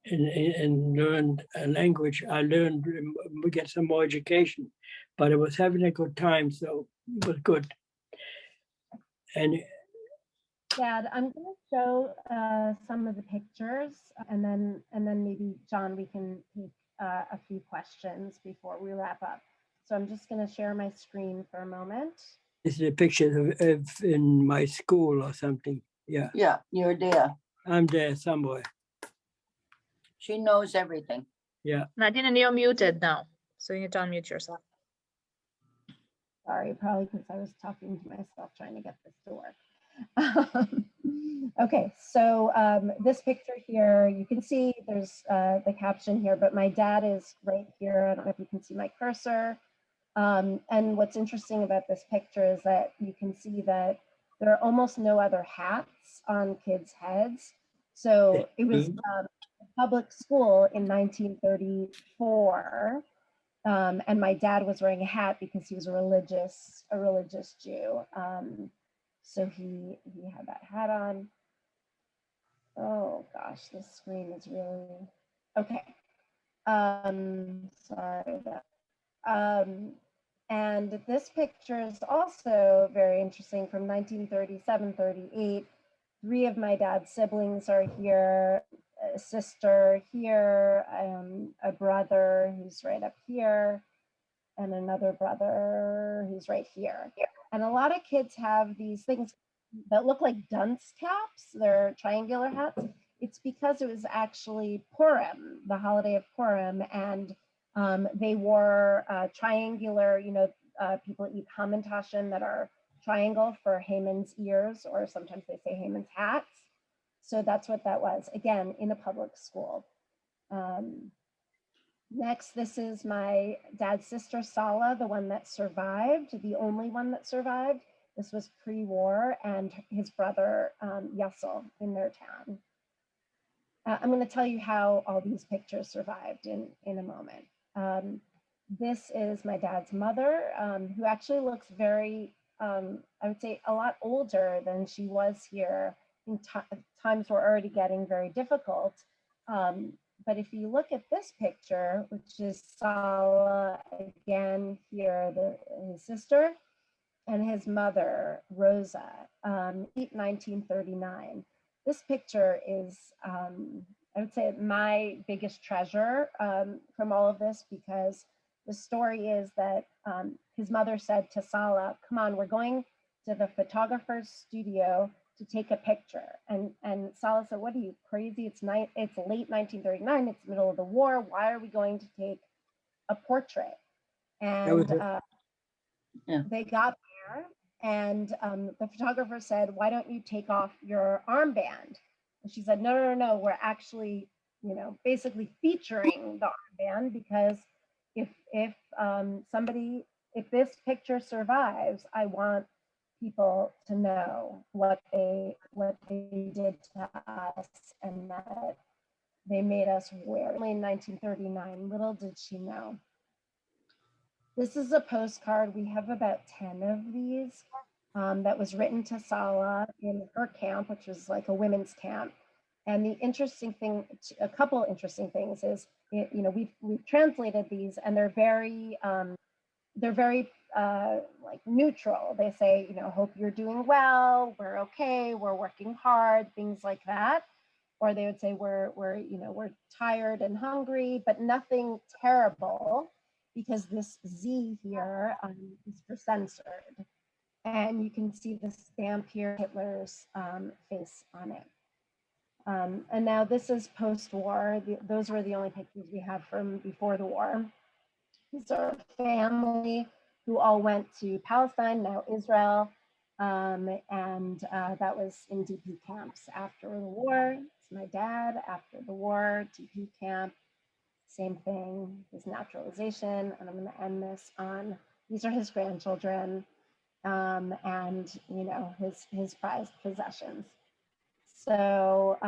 and learned a language. I learned, we get some more education, but I was having a good time, so it was good. And Dad, I'm going to show some of the pictures, and then maybe John, we can take a few questions before we wrap up. So I'm just going to share my screen for a moment. this is a picture of in my school or something. Yeah. Yeah, you're there. I'm there somewhere. She knows everything. Yeah. Nadine, you're muted now, so you need to unmute yourself. Sorry, probably because I was talking to myself trying to get this to work. Okay, so this picture here, you can see there's the caption here, but my dad is right here. I don't know if you can see my cursor. And what's interesting about this picture is that you can see that there are almost no other hats on kids' heads. So it was public school in 1934. And my dad was wearing a hat because he was a religious Jew. So he had that hat on. Oh gosh, this screen is really okay. Sorry about and this picture is also very interesting from 1937-38. 3 of my dad's siblings are here, a sister here, a brother who's right up here, and another brother who's right here. And a lot of kids have these things that look like dunce caps. They're triangular hats. It's because it was actually Purim, the holiday of Purim, and they wore triangular, people eat hamantaschen that are triangle for Haman's ears, or sometimes they say Haman's hats. So that's what that was, again, in a public school. Next, this is my dad's sister, Sala, the one that survived, the only one that survived. This was pre-war, and his brother, Yassel, in their town. I'm going to tell you how all these pictures survived in a moment. This is my dad's mother, who actually looks very, I would say, a lot older than she was here. I think times were already getting very difficult. But if you look at this picture, which is Sala again here, his sister, and his mother, Rosa, 1939. This picture is, I would say, my biggest treasure from all of this, because the story is that his mother said to Sala, come on, we're going to the photographer's studio to take a picture. And Salah said, what are you, crazy? It's late 1939, it's middle of the war. Why are we going to take a portrait? And they got there, and the photographer said, why don't you take off your armband? And she said, no, we're actually, basically featuring the armband, because if this picture survives, I want people to know what they did to us, and that they made us wear. In 1939, little did she know. This is a postcard. We have about 10 of these that was written to Salah in her camp, which was like a women's camp. And the interesting thing, a couple interesting things is, we've translated these, and they're very like neutral. They say, hope you're doing well, we're okay, we're working hard, things like that. Or they would say we're tired and hungry, but nothing terrible, because this Z here is for censored. And you can see the stamp here, Hitler's face on it. And now this is post-war. Those were the only pictures we have from before the war. These are family who all went to Palestine, now Israel. And that was in DP camps after the war. It's my dad after the war, DP camp, same thing, his naturalization. And I'm going to end this on, these are his grandchildren, and his prized possessions. So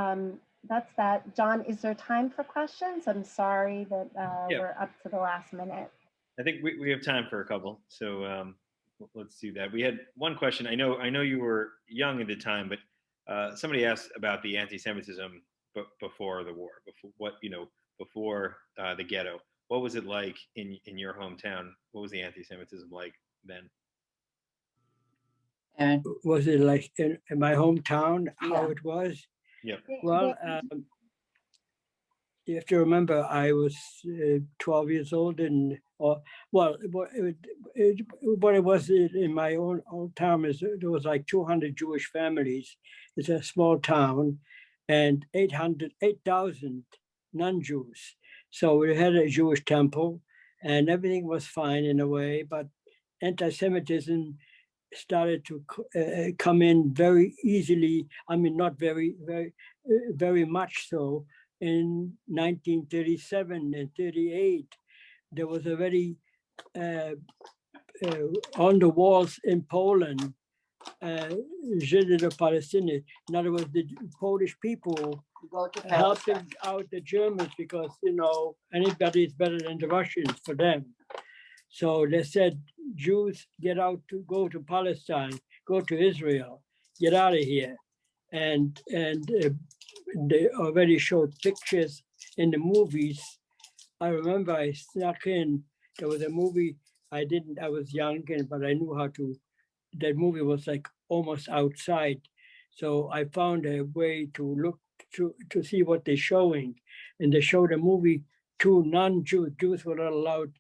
that's that. John, is there time for questions? I'm sorry that we're up to the last minute. I think we have time for a couple, so let's do that. We had one question. I know you were young at the time, but somebody asked about the anti-Semitism before the war, before the ghetto. What was it like in your hometown? What was the anti-Semitism like then? And Was it like in my hometown, how it was? Yeah. Well, you have to remember, I was 12 years old, and what it was in my own town is there was like 200 Jewish families. It's a small town, and 8,000 non-Jews. So we had a Jewish temple, and everything was fine in a way, but anti-Semitism started to come in very easily. I mean, not very much so. In 1937 and 38, there was a very, on the walls in Poland, Palestinian. In other words, the Polish people helping out the Germans, because, anybody is better than the Russians for them. So they said, Jews, get out, to go to Palestine, go to Israel, get out of here. And they already showed pictures in the movies. I remember I snuck in, there was a movie, I was young, but I knew how to, that movie was like almost outside. So I found a way to look to see what they're showing. And they showed a movie to non-Jews. Jews were not allowed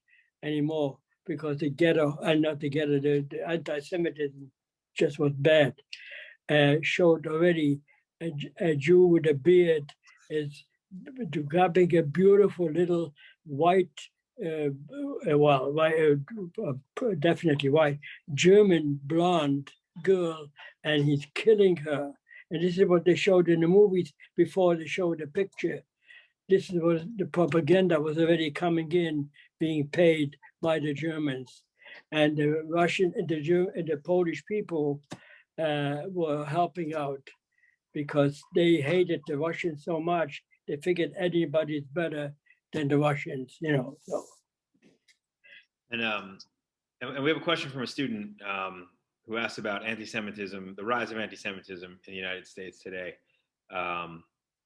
anymore, because the ghetto, and not the ghetto, the anti-Semitism just was bad. Showed already a Jew with a beard is grabbing a beautiful little white, definitely white, German blonde girl, and he's killing her. And this is what they showed in the movies before they showed the picture. This was the propaganda was already coming in, being paid by the Germans, and the Russian and the Polish people were helping out, because they hated the Russians so much. They figured anybody's better than the Russians, So. And we have a question from a student who asked about anti-Semitism, the rise of anti-Semitism in the United States today.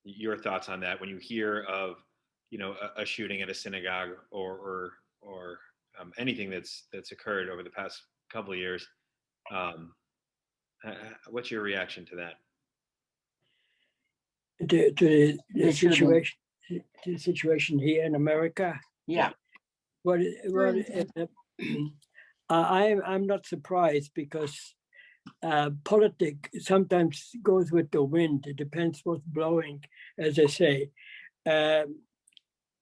Your thoughts on that when you hear of, a shooting at a synagogue or anything that's occurred over the past couple of years. What's your reaction to that? To the situation, the situation here in America. Yeah. I'm not surprised, because politics sometimes goes with the wind. It depends what's blowing, as I say.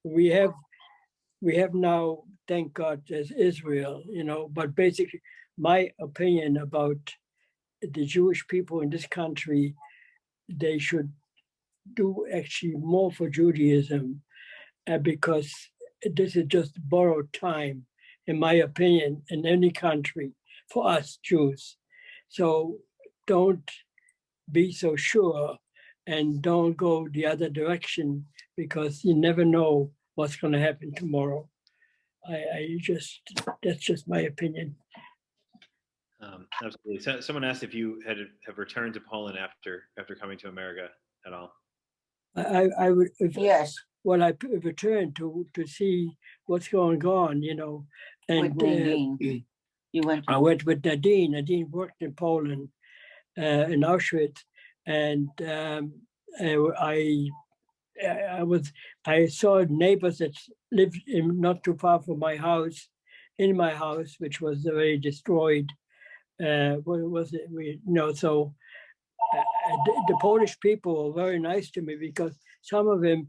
We have now, thank God, there's Israel, but basically my opinion about the Jewish people in this country, they should do actually more for Judaism because this is just borrowed time, in my opinion, in any country for us Jews. So don't be so sure and don't go the other direction because you never know what's going to happen tomorrow. That's just my opinion. Absolutely. So, someone asked if you have returned to Poland after coming to America at all. I would, Yes, well, I returned to see what's going on, and with Nadine. You went. I went with Nadine. Nadine worked in Poland, in Auschwitz, and I saw neighbors that lived not too far from my house, in my house, which was already destroyed. What was it? So the Polish people were very nice to me because some of them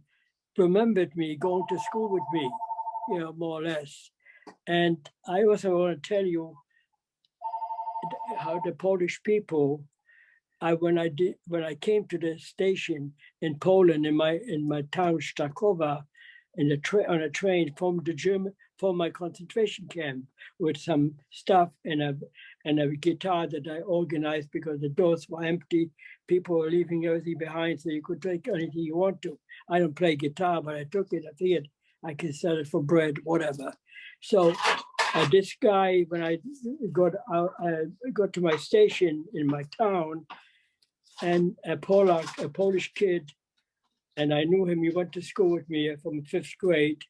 remembered me going to school with me, more or less. And I also want to tell you how the Polish people, when I came to the station in Poland, in my town Stakowa, on a train from my concentration camp, with some stuff and a guitar that I organized because the doors were empty. People were leaving everything behind, so you could take anything you want to. I don't play guitar, but I took it. I figured I could sell it for bread, whatever. So this guy, when I got to my station in my town, and a Polish kid, and I knew him. He went to school with me from 5th grade.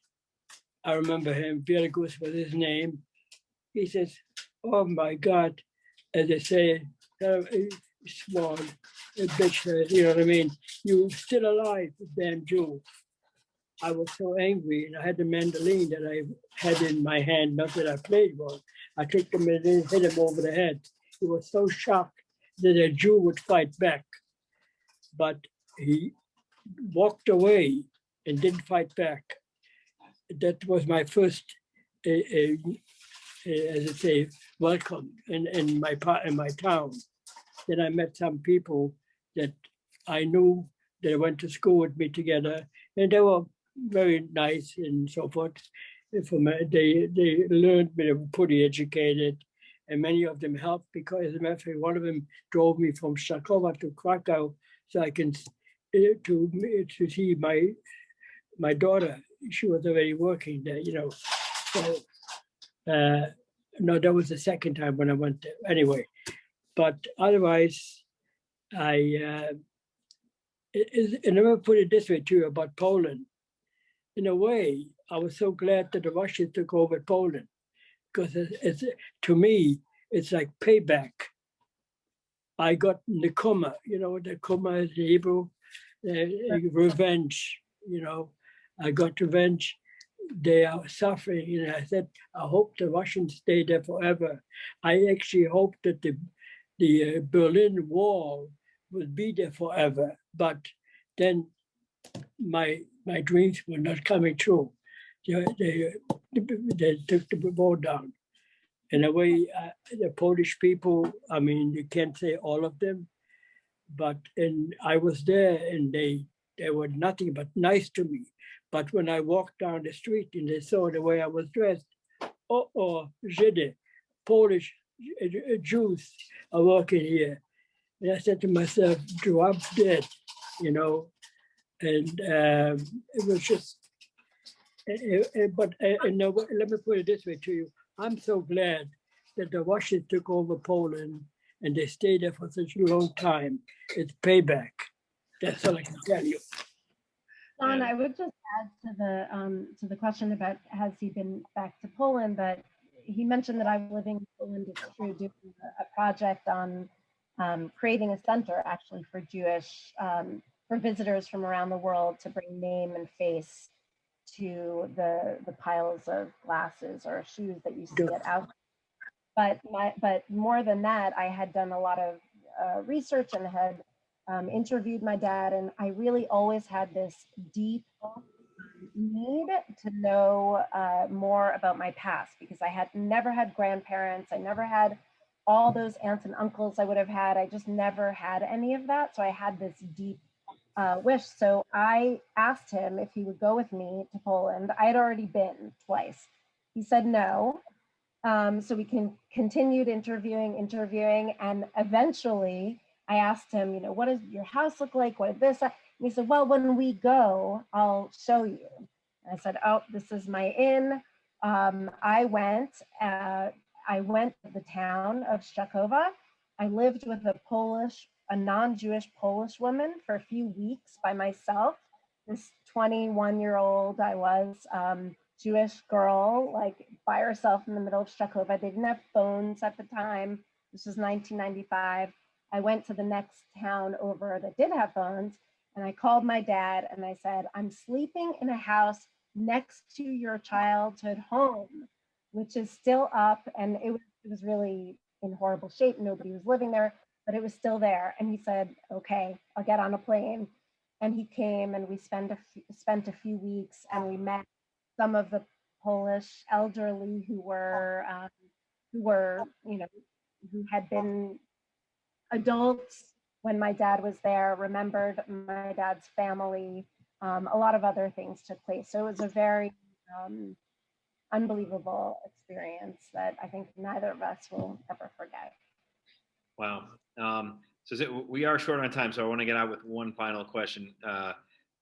I remember him. Viergus was his name. He says, "Oh my God," as they say, small bitch, you know what I mean? "You still alive, damn Jew." I was so angry, and I had the mandolin that I had in my hand, not that I played one. I took the mandolin, hit him over the head. He was so shocked that a Jew would fight back. But he walked away and didn't fight back. That was my first, as I say, welcome in my town. Then I met some people that I knew that went to school with me together, and they were very nice and so forth. They learned me, they were pretty educated, and many of them helped because, as a matter of fact, one of them drove me from Stakowa to Krakow so I can to see my daughter. She was already working there, So no, that was the second time when I went there. Anyway, but otherwise, and I'm going to put it this way too about Poland. In a way, I was so glad that the Russians took over Poland because it's to me, it's like payback. I got Nekoma, Nekoma is Hebrew, revenge, I got revenge. They are suffering, and I said, I hope the Russians stay there forever. I actually hope that the Berlin Wall will be there forever, but then my dreams were not coming true. They took the wall down. In a way, the Polish people, I mean, you can't say all of them, but I was there and they were nothing but nice to me. But when I walked down the street and they saw the way I was dressed, Żydzi, Polish Jews are working here. And I said to myself, I'm dead, and it was just, but no, let me put it this way to you. I'm so glad that the Russians took over Poland and they stayed there for such a long time. It's payback. That's all I can tell you. Don, I would just add to the question about has he been back to Poland, that he mentioned that I was living in Poland, it's true, doing a project on creating a center actually for Jewish, for visitors from around the world to bring name and face to the piles of glasses or shoes that you see at out. but more than that, I had done a lot of research and had interviewed my dad, and I really always had this deep need to know more about my past, because I had never had grandparents. I never had all those aunts and uncles I would have had. I just never had any of that. So I had this deep wish. So I asked him if he would go with me to Poland. I had already been twice. He said no. So we continued interviewing, and eventually I asked him, what does your house look like? What is this? And he said, well, when we go, I'll show you. And I said, oh, this is my inn. I went to the town of Szczekova. I lived with a non-Jewish Polish woman for a few weeks by myself. This 21-year-old I was, Jewish girl, like by herself in the middle of Szczekova. They didn't have phones at the time. This was 1995. I went to the next town over that did have phones, and I called my dad and I said, I'm sleeping in a house next to your childhood home, which is still up, and it was really in horrible shape. Nobody was living there, but it was still there. And he said, okay, I'll get on a plane. And he came, and we spent a few weeks, and we met some of the Polish elderly who had been adults when my dad was there, remembered my dad's family. A lot of other things took place. So it was a very unbelievable experience that I think neither of us will ever forget. Wow. So we are short on time, so I want to get out with one final question.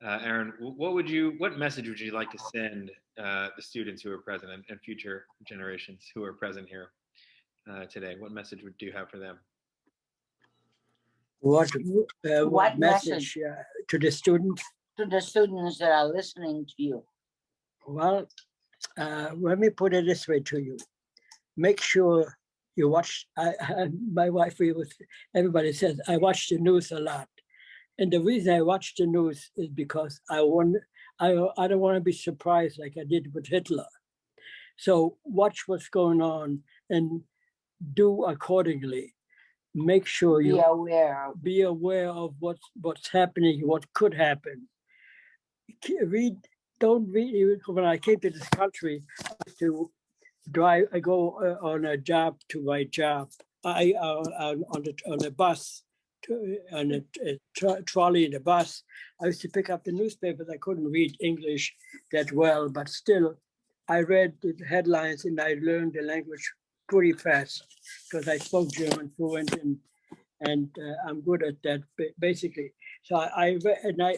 Aron, what message would you like to send the students who are present and future generations who are present here today? What message would you have for them? What message to the students? To the students that are listening to you. Well, let me put it this way to you. Make sure you watch. My wife, everybody says, I watch the news a lot. And the reason I watch the news is because I don't want to be surprised like I did with Hitler. So watch what's going on and do accordingly. Make sure you be aware of what's happening, what could happen. Don't read. When I came to this country, I go on a job to my job. On a bus. On a trolley in the bus. I used to pick up the newspapers. I couldn't read English that well, but still, I read the headlines and I learned the language pretty fast because I spoke German fluent and I'm good at that basically. So I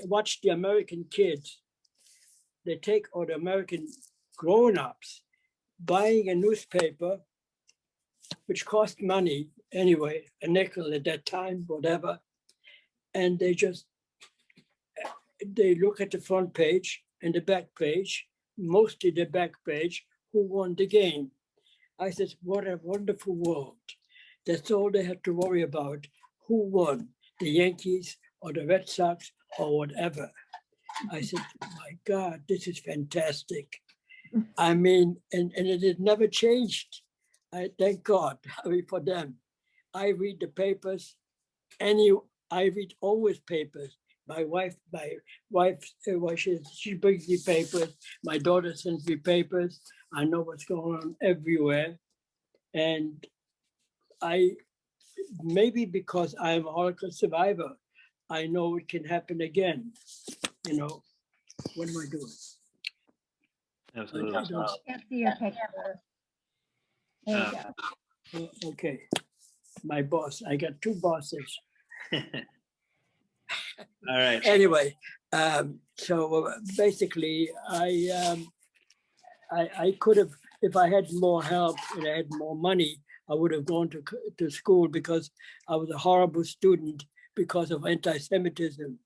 watched the American kids. They take, or the American grown-ups, buying a newspaper, which cost money anyway, a nickel at that time, whatever. And they look at the front page and the back page, mostly the back page, who won the game. I said, what a wonderful world. That's all they had to worry about. Who won, the Yankees or the Red Sox or whatever. I said, my God, this is fantastic. I mean, and it has never changed. I thank God for them. I read the papers. I read always papers. My wife, she brings me papers. My daughter sends me papers. I know what's going on everywhere. And maybe because I'm a Holocaust survivor, I know it can happen again. What am I doing? Absolutely. I can't see your picture. There you go. Okay. My boss. I got two bosses. All right. Anyway, so basically, I could have, if I had more help and I had more money, I would have gone to school because I was a horrible student because of anti-Semitism.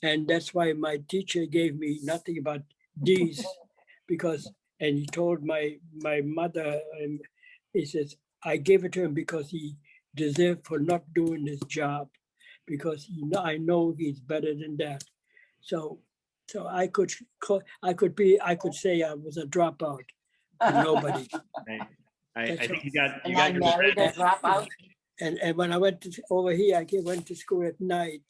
And that's why my teacher gave me nothing but D's and he told my mother, he says, I gave it to him because he deserved for not doing his job, because I know he's better than that. So I could say I was a dropout, nobody. Right. I That's think you got And I married a dropout. And when I went over here, went to school at night,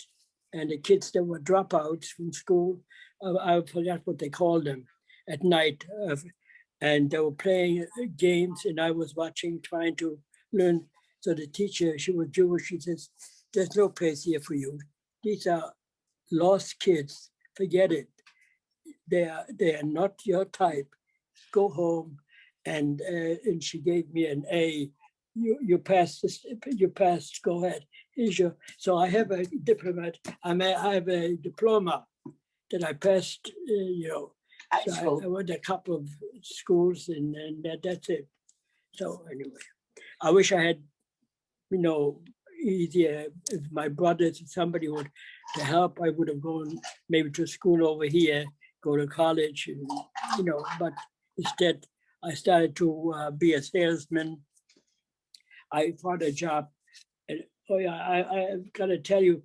and the kids that were dropouts from school, I forgot what they called them at night, and they were playing games, and I was watching, trying to learn. So the teacher, she was Jewish, she says, "There's no place here for you. These are lost kids. Forget it. They are not your type. Go home." And she gave me an A. You passed this. You passed. Go ahead. Here's your. So I have a diploma. I have a diploma that I passed. So I went a couple of schools, and that's it. So anyway, I wish I had, easier. If my brothers, somebody would to help, I would have gone maybe to school over here, go to college, and But instead, I started to be a salesman. I found a job. And, I've got to tell you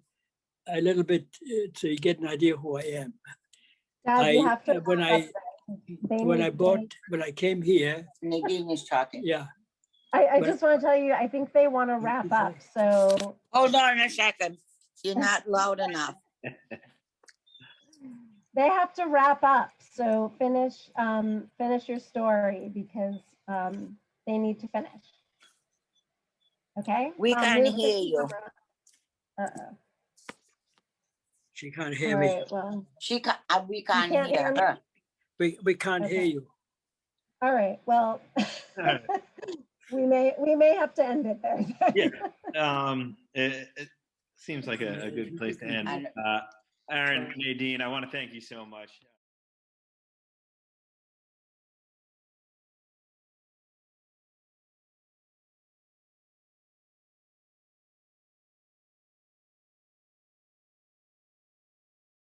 a little bit so you get an idea who I am. Dad, you have to. When I came here. Nadine is talking. Yeah. I just want to tell you, I think they want to wrap up. So hold on a second. You're not loud enough. They have to wrap up. So finish your story because they need to finish. Okay. We can't hear you. She can't hear All me. right, well, We can't hear her. We can't hear you. All right. Well, All right. we may have to end it there. Yeah. It seems like a good place to end. Aron, Nadine, I want to thank you so much.